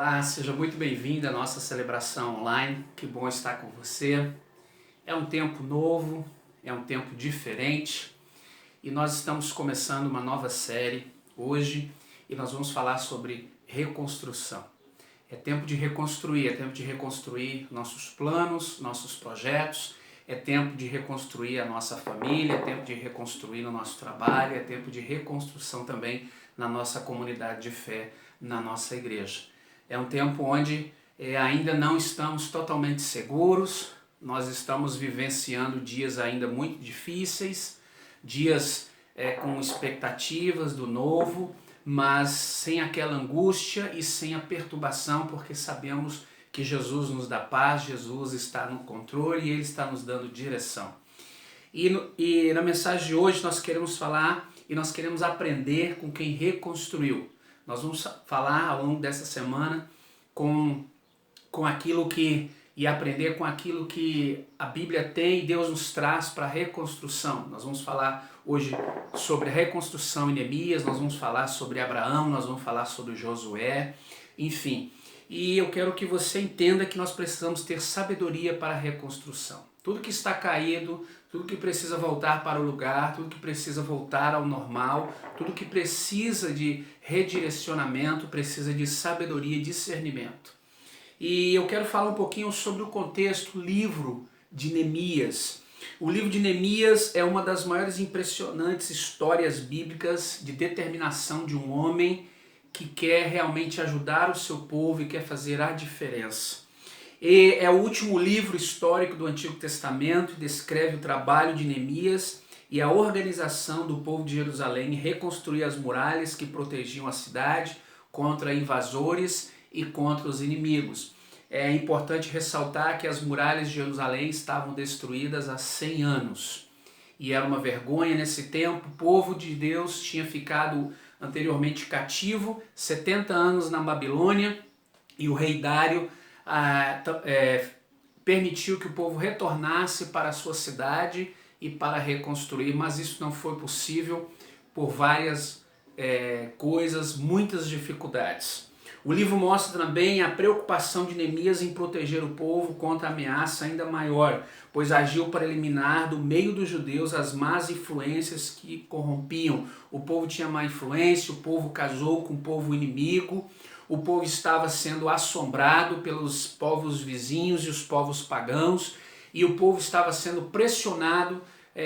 Olá, seja muito bem-vindo à nossa celebração online. Que bom estar com você. É um tempo novo, é um tempo diferente e nós estamos começando uma nova série hoje e nós vamos falar sobre reconstrução. É tempo de reconstruir nossos planos, nossos projetos, é tempo de reconstruir a nossa família, é tempo de reconstruir o nosso trabalho, é tempo de reconstrução também na nossa comunidade de fé, na nossa igreja. É um tempo onde ainda não estamos totalmente seguros, nós estamos vivenciando dias ainda muito difíceis, dias com expectativas do novo, mas sem aquela angústia e sem a perturbação, porque sabemos que Jesus nos dá paz, Jesus está no controle e Ele está nos dando direção. E na mensagem de hoje nós queremos falar e nós queremos aprender com quem reconstruiu. Nós vamos falar ao longo dessa semana com aquilo que e aprender com aquilo que a Bíblia tem e Deus nos traz para a reconstrução. Nós vamos falar hoje sobre a reconstrução em Neemias, nós vamos falar sobre Abraão, nós vamos falar sobre Josué, enfim. E eu quero que você entenda que nós precisamos ter sabedoria para a reconstrução. Tudo que está caído, tudo que precisa voltar para o lugar, tudo que precisa voltar ao normal, tudo que precisa de redirecionamento, precisa de sabedoria e discernimento. E eu quero falar um pouquinho sobre o contexto livro de Neemias. O livro de Neemias é uma das maiores impressionantes histórias bíblicas de determinação de um homem que quer realmente ajudar o seu povo e quer fazer a diferença. E é o último livro histórico do Antigo Testamento, descreve o trabalho de Neemias e a organização do povo de Jerusalém em reconstruir as muralhas que protegiam a cidade contra invasores e contra os inimigos. É importante ressaltar que as muralhas de Jerusalém estavam destruídas há 100 anos. E era uma vergonha nesse tempo. O povo de Deus tinha ficado anteriormente cativo, 70 anos na Babilônia, e o rei Dário permitiu que o povo retornasse para a sua cidade e para reconstruir, mas isso não foi possível por várias coisas, muitas dificuldades. O livro mostra também a preocupação de Neemias em proteger o povo contra a ameaça ainda maior, pois agiu para eliminar do meio dos judeus as más influências que corrompiam. O povo tinha má influência, o povo casou com o povo inimigo, o povo estava sendo assombrado pelos povos vizinhos e os povos pagãos, e o povo estava sendo pressionado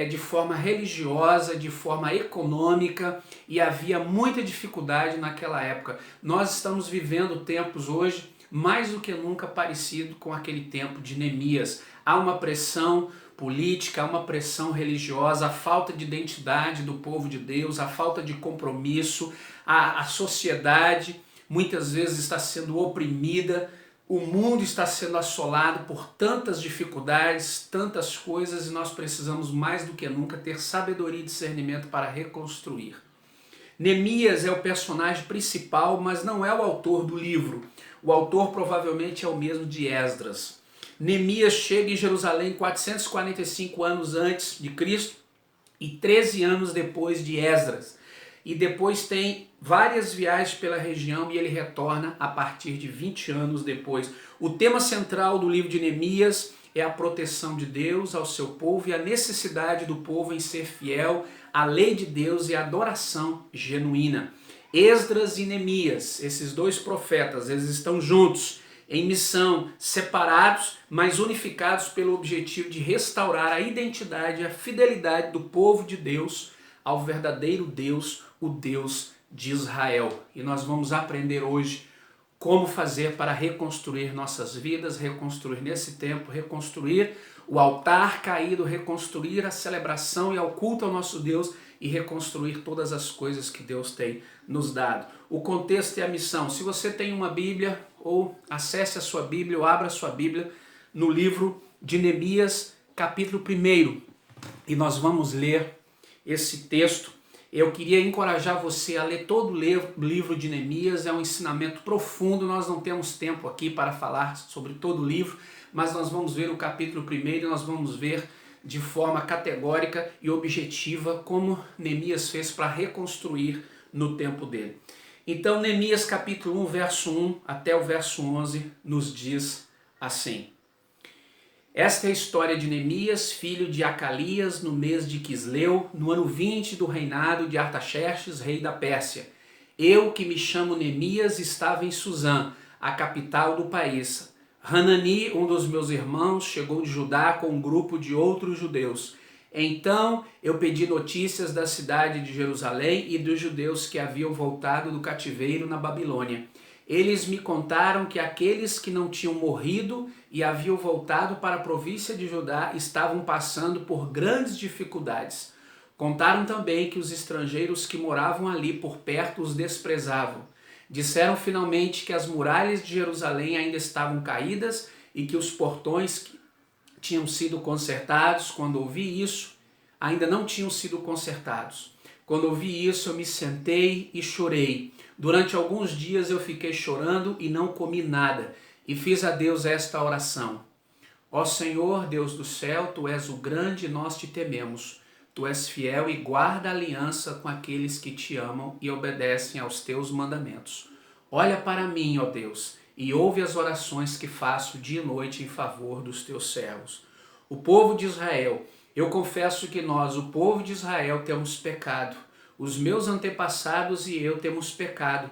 de forma religiosa, de forma econômica, e havia muita dificuldade naquela época. Nós estamos vivendo tempos hoje mais do que nunca parecido com aquele tempo de Neemias. Há uma pressão política, há uma pressão religiosa, a falta de identidade do povo de Deus, a falta de compromisso, a sociedade muitas vezes está sendo oprimida, o mundo está sendo assolado por tantas dificuldades, tantas coisas, e nós precisamos mais do que nunca ter sabedoria e discernimento para reconstruir. Neemias é o personagem principal, mas não é o autor do livro. O autor provavelmente é o mesmo de Esdras. Neemias chega em Jerusalém 445 anos antes de Cristo e 13 anos depois de Esdras. E depois tem várias viagens pela região e ele retorna a partir de 20 anos depois. O tema central do livro de Neemias é a proteção de Deus ao seu povo e a necessidade do povo em ser fiel à lei de Deus e à adoração genuína. Esdras e Neemias, esses dois profetas, eles estão juntos, em missão, separados, mas unificados pelo objetivo de restaurar a identidade e a fidelidade do povo de Deus ao verdadeiro Deus, o Deus de Israel. E nós vamos aprender hoje como fazer para reconstruir nossas vidas, reconstruir nesse tempo, reconstruir o altar caído, reconstruir a celebração e ao culto ao nosso Deus e reconstruir todas as coisas que Deus tem nos dado. O contexto é a missão. Se você tem uma Bíblia, ou acesse a sua Bíblia, ou abra a sua Bíblia no livro de Neemias, capítulo 1. E nós vamos ler esse texto. Eu queria encorajar você a ler todo o livro de Neemias, é um ensinamento profundo, nós não temos tempo aqui para falar sobre todo o livro, mas nós vamos ver o capítulo 1 e nós vamos ver de forma categórica e objetiva como Neemias fez para reconstruir no tempo dele. Então Neemias capítulo 1, verso 1 até o verso 11 nos diz assim: Esta é a história de Neemias, filho de Acalias, no mês de Quisleu, no ano 20 do reinado de Artaxerxes, rei da Pérsia. Eu, que me chamo Neemias, estava em Suzã, a capital do país. Hanani, um dos meus irmãos, chegou de Judá com um grupo de outros judeus. Então eu pedi notícias da cidade de Jerusalém e dos judeus que haviam voltado do cativeiro na Babilônia. Eles me contaram que aqueles que não tinham morrido e haviam voltado para a província de Judá estavam passando por grandes dificuldades. Contaram também que os estrangeiros que moravam ali por perto os desprezavam. Disseram finalmente que as muralhas de Jerusalém ainda estavam caídas e que os portões tinham sido consertados. Quando ouvi isso, ainda não tinham sido consertados. Quando ouvi isso, eu me sentei e chorei. Durante alguns dias eu fiquei chorando e não comi nada, e fiz a Deus esta oração: Ó Senhor, Deus do céu, Tu és o grande e nós te tememos. Tu és fiel e guarda a aliança com aqueles que te amam e obedecem aos teus mandamentos. Olha para mim, ó Deus, e ouve as orações que faço dia e noite em favor dos teus servos. O povo de Israel, eu confesso que nós, o povo de Israel, temos pecado. Os meus antepassados e eu temos pecado.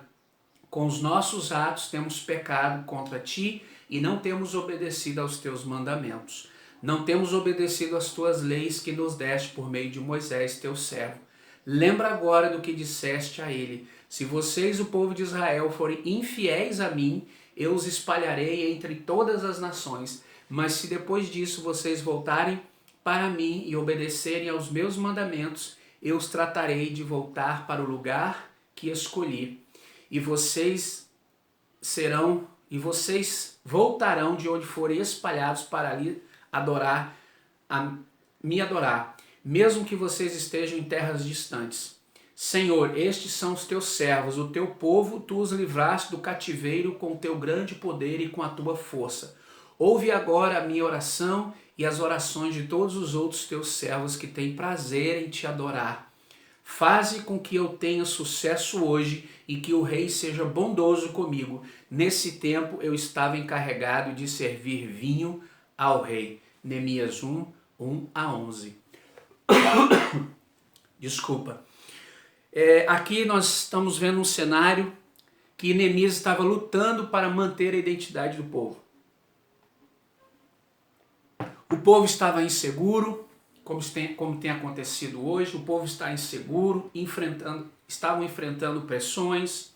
Com os nossos atos temos pecado contra ti e não temos obedecido aos teus mandamentos. Não temos obedecido às tuas leis que nos deste por meio de Moisés, teu servo. Lembra agora do que disseste a ele: se vocês, o povo de Israel, forem infiéis a mim, eu os espalharei entre todas as nações. Mas se depois disso vocês voltarem para mim e obedecerem aos meus mandamentos, eu os tratarei de voltar para o lugar que escolhi. E vocês voltarão de onde forem espalhados para ali me adorar, mesmo que vocês estejam em terras distantes. Senhor, estes são os teus servos, o teu povo, tu os livraste do cativeiro com o teu grande poder e com a tua força. Ouve agora a minha oração e as orações de todos os outros teus servos que têm prazer em te adorar. Faze com que eu tenha sucesso hoje e que o rei seja bondoso comigo. Nesse tempo eu estava encarregado de servir vinho ao rei. Neemias 1, 1 a 11. Desculpa. Aqui nós estamos vendo um cenário que Neemias estava lutando para manter a identidade do povo. O povo estava inseguro, como tem acontecido hoje. O povo está inseguro, estavam enfrentando pressões.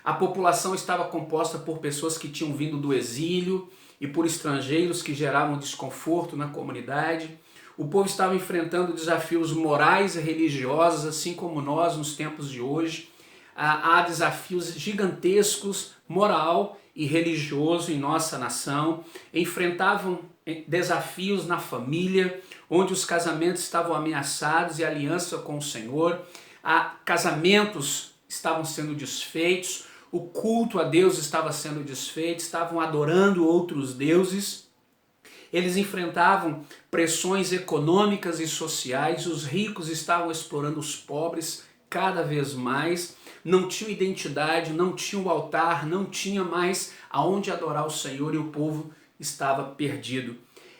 A população estava composta por pessoas que tinham vindo do exílio e por estrangeiros que geravam desconforto na comunidade. O povo estava enfrentando desafios morais e religiosos, assim como nós nos tempos de hoje. Há desafios gigantescos, moral e religioso em nossa nação. Enfrentavam desafios na família, onde os casamentos estavam ameaçados e a aliança com o Senhor. Casamentos estavam sendo desfeitos, o culto a Deus estava sendo desfeito, estavam adorando outros deuses. Eles enfrentavam pressões econômicas e sociais, os ricos estavam explorando os pobres cada vez mais, não tinham identidade, não tinham altar, não tinha mais aonde adorar o Senhor e o povo estava perdido.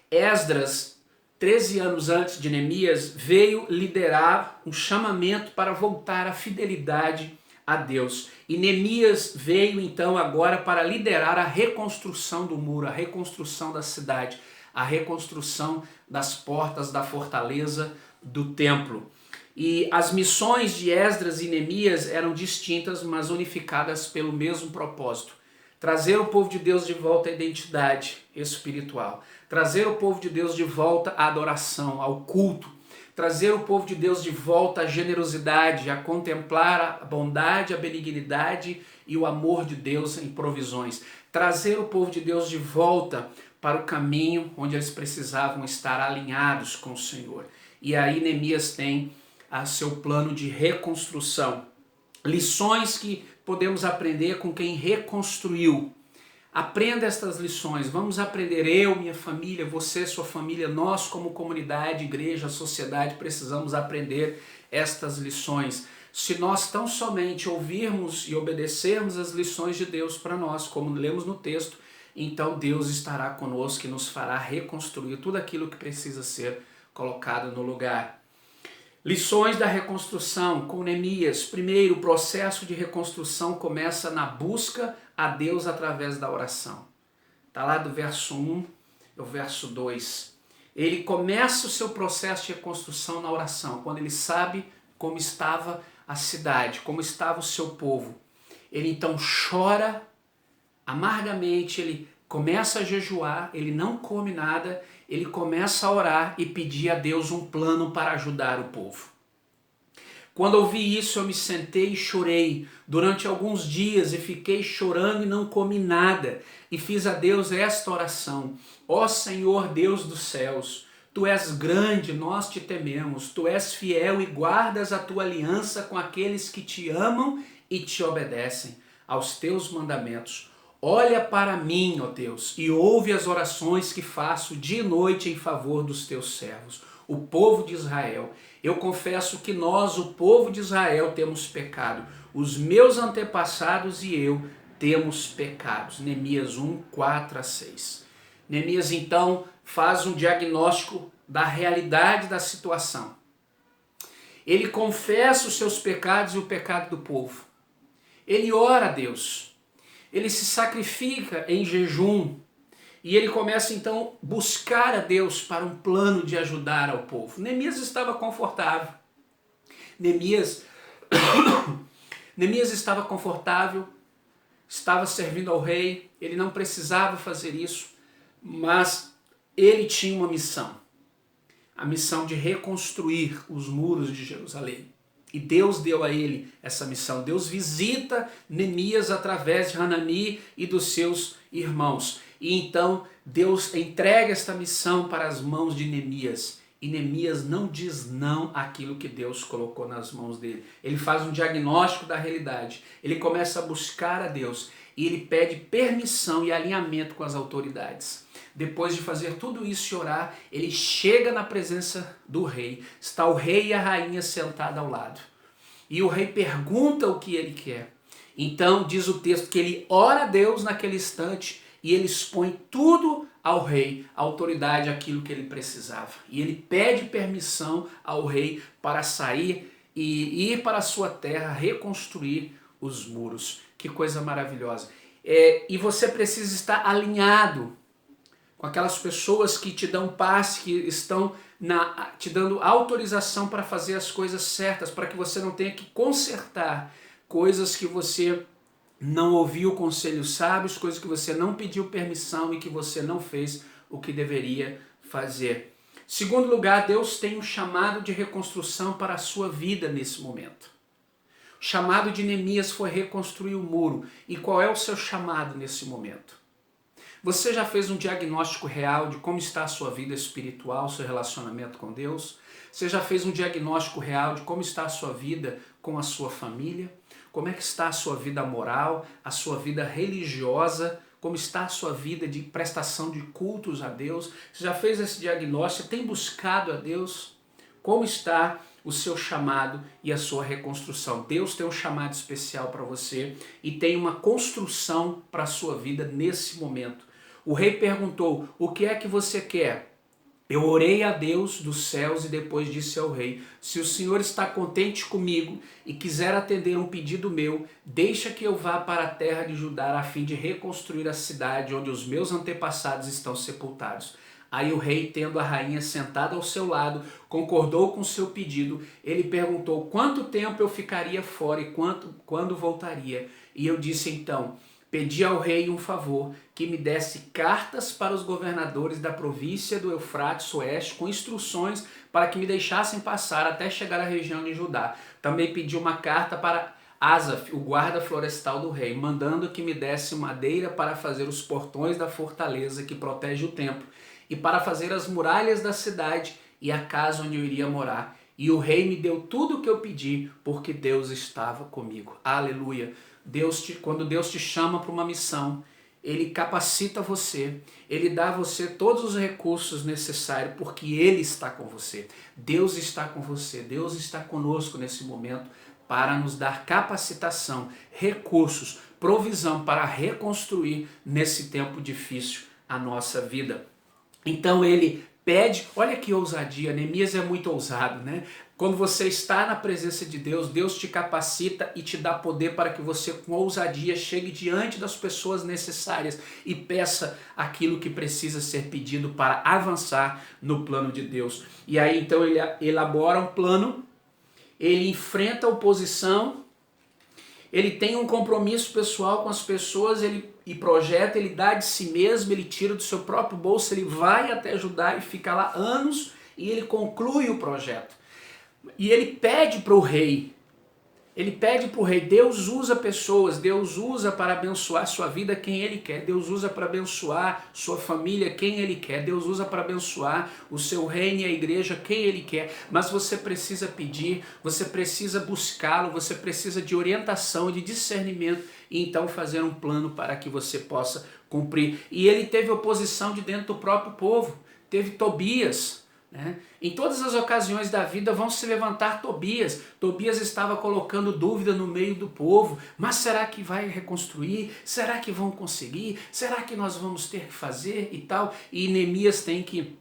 Esdras, 13 anos antes de Neemias, veio liderar um chamamento para voltar à fidelidade a Deus. E Neemias veio então agora para liderar a reconstrução do muro, a reconstrução da cidade, a reconstrução das portas da fortaleza do templo. E as missões de Esdras e Neemias eram distintas, mas unificadas pelo mesmo propósito: trazer o povo de Deus de volta à identidade espiritual, trazer o povo de Deus de volta à adoração, ao culto, trazer o povo de Deus de volta à generosidade, a contemplar a bondade, a benignidade e o amor de Deus em provisões, trazer o povo de Deus de volta para o caminho onde eles precisavam estar alinhados com o Senhor. E aí Neemias tem seu plano de reconstrução. Lições que podemos aprender com quem reconstruiu. Aprenda estas lições, vamos aprender, eu, minha família, você, sua família, nós como comunidade, igreja, sociedade, precisamos aprender estas lições. se nós tão somente ouvirmos e obedecermos as lições de Deus para nós, como lemos no texto, então Deus estará conosco e nos fará reconstruir tudo aquilo que precisa ser colocado no lugar. Lições da reconstrução com Neemias. Primeiro, o processo de reconstrução começa na busca a Deus através da oração. Está lá do verso 1 ao verso 2. Ele começa o seu processo de reconstrução na oração, quando ele sabe como estava a cidade, como estava o seu povo. Ele então chora amargamente, ele começa a jejuar, ele não come nada, ele começa a orar e pedir a Deus um plano para ajudar o povo. Quando ouvi isso, eu me sentei e chorei durante alguns dias e fiquei chorando e não comi nada. E fiz a Deus esta oração: ó Senhor Deus dos céus, Tu és grande, nós te tememos, Tu és fiel e guardas a Tua aliança com aqueles que te amam e te obedecem aos Teus mandamentos. Olha para mim, ó Deus, e ouve as orações que faço dia e noite em favor dos Teus servos, o povo de Israel. Eu confesso que nós, o povo de Israel, temos pecado. Os meus antepassados e eu temos pecados. Neemias 1, 4 a 6. Neemias então faz um diagnóstico da realidade da situação. Ele confessa os seus pecados e o pecado do povo. Ele ora a Deus. Ele se sacrifica em jejum. E ele começa então a buscar a Deus para um plano de ajudar ao povo. Neemias estava confortável. Neemias estava confortável, estava servindo ao rei, ele não precisava fazer isso, mas ele tinha uma missão. A missão de reconstruir os muros de Jerusalém. E Deus deu a ele essa missão. Deus visita Neemias através de Hanani e dos seus irmãos. E então Deus entrega esta missão para as mãos de Neemias. E Neemias não diz não àquilo que Deus colocou nas mãos dele. Ele faz um diagnóstico da realidade. Ele começa a buscar a Deus. E ele pede permissão e alinhamento com as autoridades. Depois de fazer tudo isso e orar, ele chega na presença do rei. Está o rei e a rainha sentados ao lado. E o rei pergunta o que ele quer. Então diz o texto que ele ora a Deus naquele instante e ele expõe tudo ao rei, a autoridade, aquilo que ele precisava. E ele pede permissão ao rei para sair e ir para a sua terra, reconstruir os muros. Que coisa maravilhosa. E você precisa estar alinhado com aquelas pessoas que te dão paz, que estão te dando autorização para fazer as coisas certas, para que você não tenha que consertar coisas que você não ouviu conselhos sábios, coisas que você não pediu permissão e que você não fez o que deveria fazer. Segundo lugar, Deus tem um chamado de reconstrução para a sua vida nesse momento. O chamado de Neemias foi reconstruir o muro. E qual é o seu chamado nesse momento? Você já fez um diagnóstico real de como está a sua vida espiritual, seu relacionamento com Deus? Você já fez um diagnóstico real de como está a sua vida com a sua família? Como é que está a sua vida moral, a sua vida religiosa? Como está a sua vida de prestação de cultos a Deus? Você já fez esse diagnóstico? Você tem buscado a Deus? Como está o seu chamado e a sua reconstrução? Deus tem um chamado especial para você e tem uma construção para a sua vida nesse momento. O rei perguntou: o que é que você quer? Eu orei a Deus dos céus e depois disse ao rei: se o Senhor está contente comigo e quiser atender um pedido meu, deixa que eu vá para a terra de Judá a fim de reconstruir a cidade onde os meus antepassados estão sepultados. Aí o rei, tendo a rainha sentada ao seu lado, concordou com seu pedido. Ele perguntou quanto tempo eu ficaria fora e quando voltaria. E eu disse então: pedi ao rei um favor, que me desse cartas para os governadores da província do Eufrates Oeste, com instruções para que me deixassem passar até chegar à região de Judá. Também pedi uma carta para Asaf, o guarda florestal do rei, mandando que me desse madeira para fazer os portões da fortaleza que protege o templo, e para fazer as muralhas da cidade e a casa onde eu iria morar. E o rei me deu tudo o que eu pedi, porque Deus estava comigo. Aleluia! Quando Deus te chama para uma missão, Ele capacita você, Ele dá a você todos os recursos necessários, porque Ele está com você. Deus está com você, Deus está conosco nesse momento para nos dar capacitação, recursos, provisão para reconstruir nesse tempo difícil a nossa vida. Então ele pede, olha que ousadia, Neemias é muito ousado, né? Quando você está na presença de Deus, Deus te capacita e te dá poder para que você com ousadia chegue diante das pessoas necessárias e peça aquilo que precisa ser pedido para avançar no plano de Deus. E aí então ele elabora um plano, ele enfrenta a oposição, ele tem um compromisso pessoal com as pessoas, e projeta, ele dá de si mesmo, ele tira do seu próprio bolso, ele vai até Judá e fica lá anos e ele conclui o projeto. E ele pede para o rei, Deus usa pessoas, Deus usa para abençoar sua vida quem Ele quer, Deus usa para abençoar sua família quem Ele quer, Deus usa para abençoar o seu reino e a igreja quem Ele quer, mas você precisa pedir, você precisa buscá-lo, você precisa de orientação, de discernimento e então fazer um plano para que você possa cumprir. E ele teve oposição de dentro do próprio povo, teve Tobias, né? Em todas as ocasiões da vida vão se levantar Tobias. Tobias estava colocando dúvida no meio do povo. Mas será que vai reconstruir? Será que vão conseguir? Será que nós vamos ter que fazer e tal? E Neemias tem que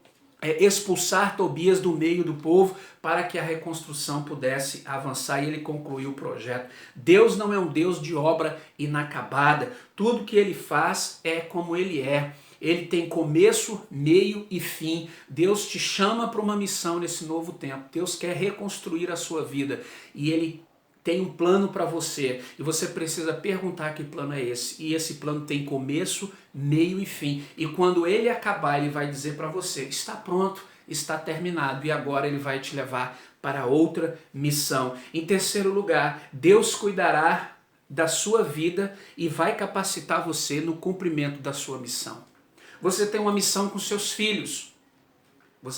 expulsar Tobias do meio do povo para que a reconstrução pudesse avançar e ele concluiu o projeto. Deus não é um Deus de obra inacabada. Tudo que ele faz é como ele é. Ele tem começo, meio e fim. Deus te chama para uma missão nesse novo tempo. Deus quer reconstruir a sua vida e Ele tem um plano para você. E você precisa perguntar que plano é esse. E esse plano tem começo, meio e fim. E quando ele acabar, Ele vai dizer para você, está pronto, está terminado. E agora Ele vai te levar para outra missão. Em terceiro lugar, Deus cuidará da sua vida e vai capacitar você no cumprimento da sua missão. Você tem uma missão com seus filhos.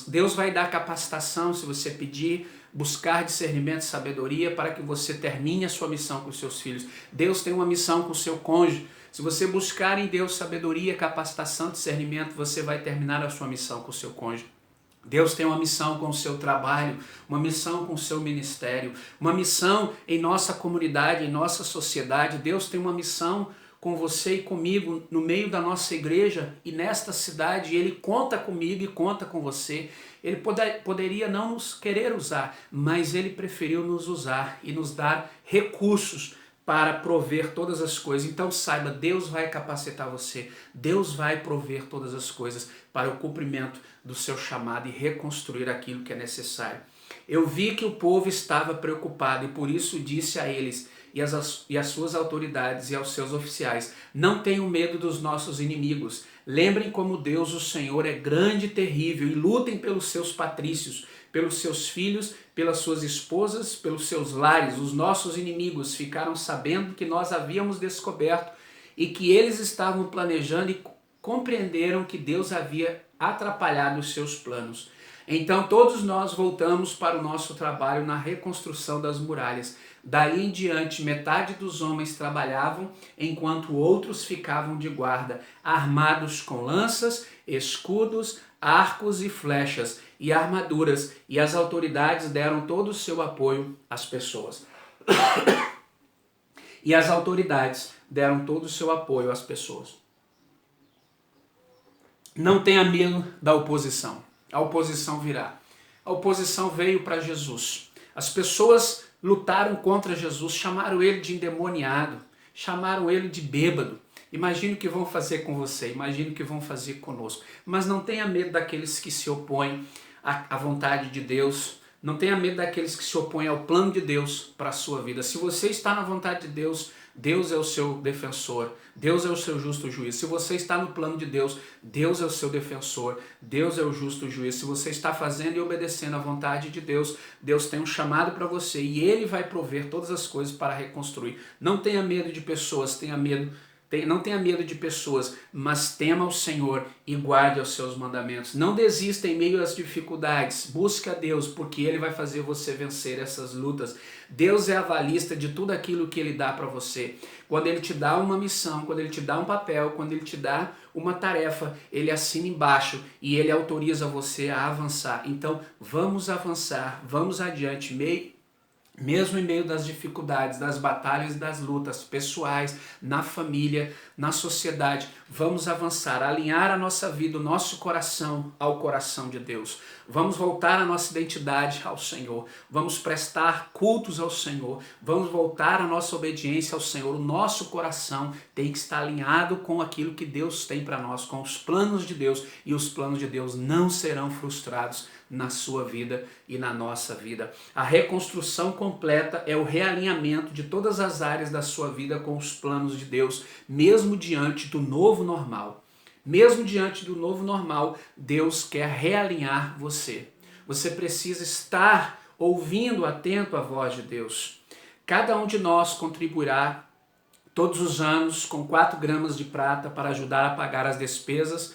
Deus vai dar capacitação se você pedir, buscar discernimento e sabedoria para que você termine a sua missão com seus filhos. Deus tem uma missão com o seu cônjuge. Se você buscar em Deus sabedoria, capacitação, discernimento, você vai terminar a sua missão com o seu cônjuge. Deus tem uma missão com o seu trabalho, uma missão com o seu ministério, uma missão em nossa comunidade, em nossa sociedade. Deus tem uma missão com você e comigo no meio da nossa igreja e nesta cidade. Ele conta comigo e conta com você. Ele poderia não nos querer usar, mas Ele preferiu nos usar e nos dar recursos para prover todas as coisas. Então saiba, Deus vai capacitar você, Deus vai prover todas as coisas para o cumprimento do seu chamado e reconstruir aquilo que é necessário. Eu vi que o povo estava preocupado e por isso disse a eles e às suas autoridades e aos seus oficiais, não tenham medo dos nossos inimigos. Lembrem como Deus, o Senhor, é grande e terrível e lutem pelos seus patrícios, pelos seus filhos, pelas suas esposas, pelos seus lares. Os nossos inimigos ficaram sabendo que nós havíamos descoberto e que eles estavam planejando e compreenderam que Deus havia atrapalhado os seus planos. Então todos nós voltamos para o nosso trabalho na reconstrução das muralhas. Daí em diante, metade dos homens trabalhavam, enquanto outros ficavam de guarda, armados com lanças, escudos, arcos e flechas e armaduras, e as autoridades deram todo o seu apoio às pessoas. E as autoridades deram todo o seu apoio às pessoas. Não tenha medo da oposição. A oposição virá. A oposição veio para Jesus. As pessoas lutaram contra Jesus, chamaram ele de endemoniado, chamaram ele de bêbado. Imagine o que vão fazer com você, imagine o que vão fazer conosco. Mas não tenha medo daqueles que se opõem à vontade de Deus, não tenha medo daqueles que se opõem ao plano de Deus para a sua vida. Se você está na vontade de Deus, Deus é o seu defensor, Deus é o seu justo juiz. Se você está no plano de Deus, Deus é o seu defensor, Deus é o justo juiz. Se você está fazendo e obedecendo à vontade de Deus, Deus tem um chamado para você e Ele vai prover todas as coisas para reconstruir. Não tenha medo de pessoas, não tenha medo de pessoas, mas tema o Senhor e guarde os seus mandamentos. Não desista em meio às dificuldades, busque a Deus, porque Ele vai fazer você vencer essas lutas. Deus é avalista de tudo aquilo que Ele dá para você. Quando Ele te dá uma missão, quando Ele te dá um papel, quando Ele te dá uma tarefa, Ele assina embaixo e Ele autoriza você a avançar. Então vamos avançar, vamos adiante, Mesmo em meio das dificuldades, das batalhas e das lutas pessoais, na família, na sociedade, vamos avançar, alinhar a nossa vida, o nosso coração ao coração de Deus. Vamos voltar a nossa identidade ao Senhor. Vamos prestar cultos ao Senhor. Vamos voltar a nossa obediência ao Senhor. O nosso coração tem que estar alinhado com aquilo que Deus tem para nós, com os planos de Deus, e os planos de Deus não serão frustrados na sua vida e na nossa vida. A reconstrução completa é o realinhamento de todas as áreas da sua vida com os planos de Deus, mesmo diante do novo normal. Mesmo diante do novo normal, Deus quer realinhar você. Você precisa estar ouvindo, atento à voz de Deus. Cada um de nós contribuirá todos os anos com 4 gramas de prata para ajudar a pagar as despesas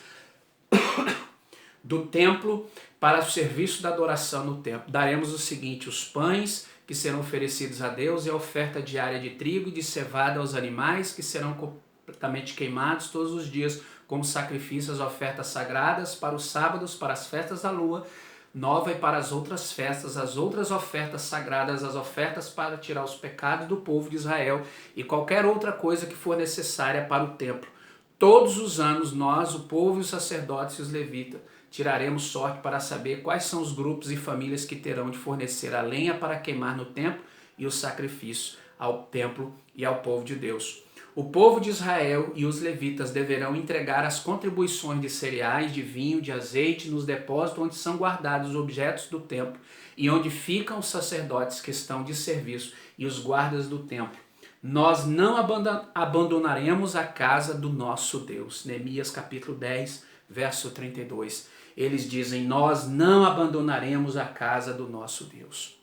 do templo para o serviço da adoração no templo. Daremos o seguinte: os pães que serão oferecidos a Deus e a oferta diária de trigo e de cevada aos animais que serão completamente queimados todos os dias como sacrifício, as ofertas sagradas para os sábados, para as festas da lua nova e para as outras festas, as outras ofertas sagradas, as ofertas para tirar os pecados do povo de Israel e qualquer outra coisa que for necessária para o templo. Todos os anos nós, o povo e os sacerdotes e os levitas, tiraremos sorte para saber quais são os grupos e famílias que terão de fornecer a lenha para queimar no templo e o sacrifício ao templo e ao povo de Deus. O povo de Israel e os levitas deverão entregar as contribuições de cereais, de vinho, de azeite nos depósitos onde são guardados os objetos do templo e onde ficam os sacerdotes que estão de serviço e os guardas do templo. Nós não abandonaremos a casa do nosso Deus. Neemias capítulo 10, verso 32. Eles dizem: nós não abandonaremos a casa do nosso Deus.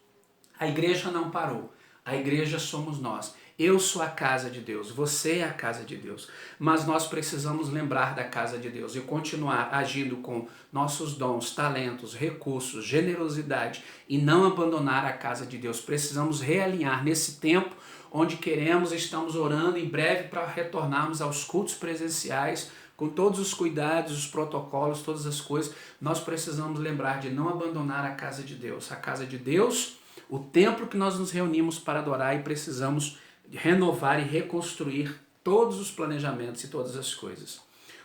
A igreja não parou. A igreja somos nós. Eu sou a casa de Deus, você é a casa de Deus, mas nós precisamos lembrar da casa de Deus e continuar agindo com nossos dons, talentos, recursos, generosidade e não abandonar a casa de Deus. Precisamos realinhar nesse tempo onde queremos, estamos orando em breve para retornarmos aos cultos presenciais, com todos os cuidados, os protocolos, todas as coisas. Nós precisamos lembrar de não abandonar a casa de Deus. A casa de Deus, o templo que nós nos reunimos para adorar, e precisamos renovar e reconstruir todos os planejamentos e todas as coisas.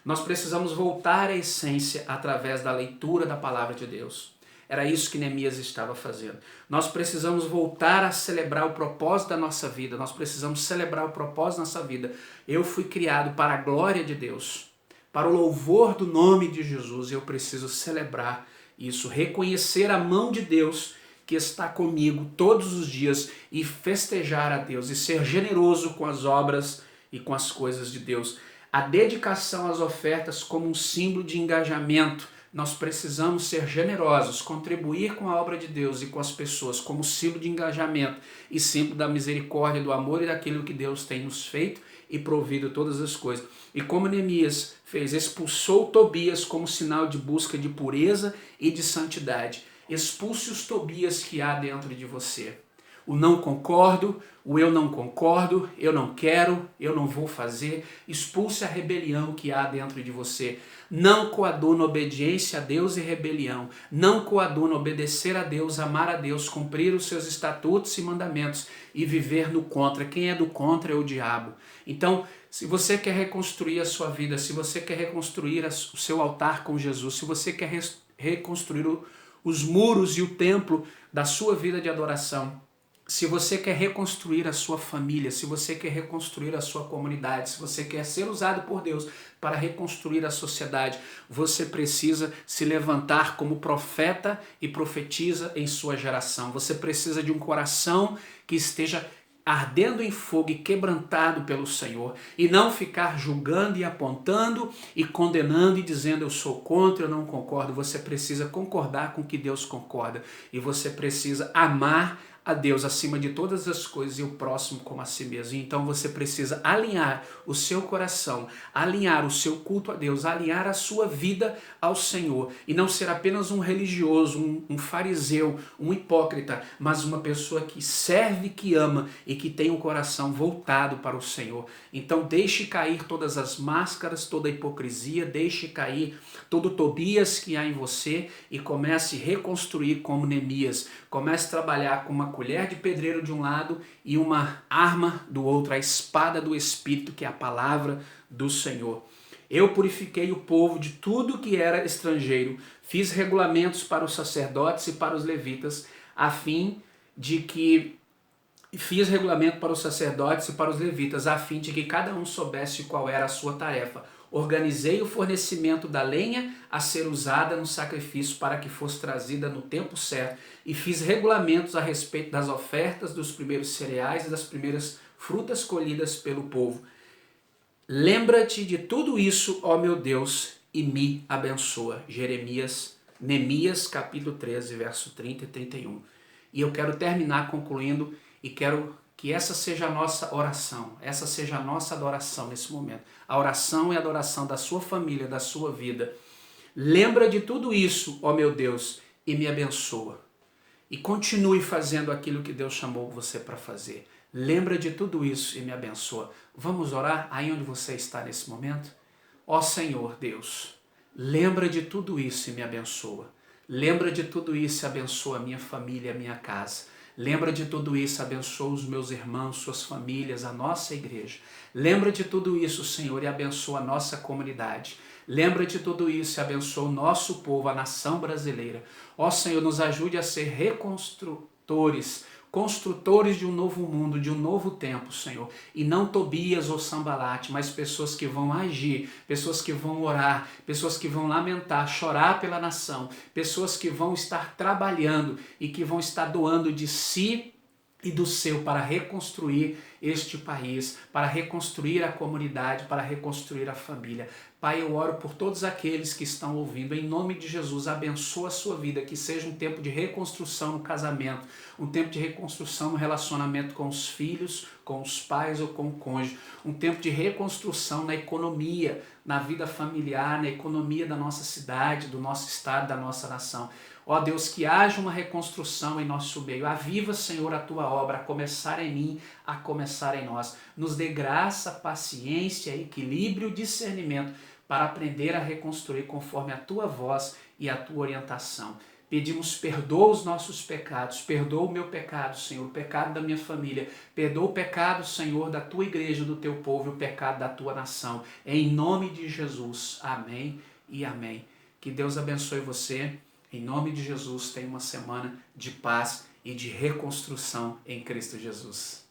Nós precisamos voltar à essência através da leitura da palavra de Deus. Era isso que Neemias estava fazendo. Nós precisamos voltar a celebrar o propósito da nossa vida. Nós precisamos celebrar o propósito da nossa vida. Eu fui criado para a glória de Deus, para o louvor do nome de Jesus, e eu preciso celebrar isso, reconhecer a mão de Deus que está comigo todos os dias e festejar a Deus e ser generoso com as obras e com as coisas de Deus. A dedicação às ofertas como um símbolo de engajamento. Nós precisamos ser generosos, contribuir com a obra de Deus e com as pessoas como símbolo de engajamento e símbolo da misericórdia, do amor e daquilo que Deus tem nos feito e provido todas as coisas. E como Neemias fez, expulsou Tobias como sinal de busca de pureza e de santidade. Expulse os Tobias que há dentro de você. O não concordo, o eu não concordo, eu não quero, eu não vou fazer. Expulse a rebelião que há dentro de você. Não coaduna obediência a Deus e rebelião. Não coaduna obedecer a Deus, amar a Deus, cumprir os seus estatutos e mandamentos e viver no contra. Quem é do contra é o diabo. Então, se você quer reconstruir a sua vida, se você quer reconstruir o seu altar com Jesus, se você quer reconstruir os muros e o templo da sua vida de adoração, se você quer reconstruir a sua família, se você quer reconstruir a sua comunidade, se você quer ser usado por Deus para reconstruir a sociedade, você precisa se levantar como profeta e profetiza em sua geração. Você precisa de um coração que esteja ardendo em fogo e quebrantado pelo Senhor, e não ficar julgando e apontando e condenando e dizendo eu sou contra, eu não concordo. Você precisa concordar com o que Deus concorda, e você precisa amar a Deus acima de todas as coisas e o próximo como a si mesmo. Então você precisa alinhar o seu coração, alinhar o seu culto a Deus, alinhar a sua vida ao Senhor, e não ser apenas um religioso, um fariseu, um hipócrita, mas uma pessoa que serve, que ama e que tem um coração voltado para o Senhor. Então deixe cair todas as máscaras, toda a hipocrisia, deixe cair todo Tobias que há em você e comece a reconstruir como Neemias. Comece a trabalhar com uma colher de pedreiro de um lado e uma arma do outro, a espada do Espírito, que é a palavra do Senhor. Eu purifiquei o povo de tudo que era estrangeiro, fiz regulamentos para os sacerdotes e para os levitas, fiz regulamento para os sacerdotes e para os levitas, a fim de que cada um soubesse qual era a sua tarefa. Organizei o fornecimento da lenha a ser usada no sacrifício para que fosse trazida no tempo certo, e fiz regulamentos a respeito das ofertas dos primeiros cereais e das primeiras frutas colhidas pelo povo. Lembra-te de tudo isso, ó meu Deus, e me abençoa. Neemias capítulo 13, verso 30 e 31. E eu quero terminar concluindo e quero que essa seja a nossa oração, essa seja a nossa adoração nesse momento. A oração e a adoração da sua família, da sua vida. Lembra de tudo isso, ó meu Deus, e me abençoa. E continue fazendo aquilo que Deus chamou você para fazer. Lembra de tudo isso e me abençoa. Vamos orar aí onde você está nesse momento? Ó Senhor Deus, lembra de tudo isso e me abençoa. Lembra de tudo isso e abençoa a minha família, a minha casa. Lembra de tudo isso, abençoa os meus irmãos, suas famílias, a nossa igreja. Lembra de tudo isso, Senhor, e abençoa a nossa comunidade. Lembra de tudo isso e abençoa o nosso povo, a nação brasileira. Ó Senhor, nos ajude a ser construtores de um novo mundo, de um novo tempo, Senhor. E não Tobias ou Sambalate, mas pessoas que vão agir, pessoas que vão orar, pessoas que vão lamentar, chorar pela nação, pessoas que vão estar trabalhando e que vão estar doando de si e do seu para reconstruir este país, para reconstruir a comunidade, para reconstruir a família. Pai, eu oro por todos aqueles que estão ouvindo, em nome de Jesus, abençoa a sua vida, que seja um tempo de reconstrução no casamento, um tempo de reconstrução no relacionamento com os filhos, com os pais ou com o cônjuge, um tempo de reconstrução na economia, na vida familiar, na economia da nossa cidade, do nosso estado, da nossa nação. Ó Deus, que haja uma reconstrução em nosso meio. Aviva, Senhor, a tua obra, a começar em mim, a começar em nós. Nos dê graça, paciência, equilíbrio, discernimento para aprender a reconstruir conforme a tua voz e a tua orientação. Pedimos, perdoa os nossos pecados, perdoa o meu pecado, Senhor, o pecado da minha família, perdoa o pecado, Senhor, da tua igreja, do teu povo e o pecado da tua nação. Em nome de Jesus, amém e amém. Que Deus abençoe você. Em nome de Jesus, tenha uma semana de paz e de reconstrução em Cristo Jesus.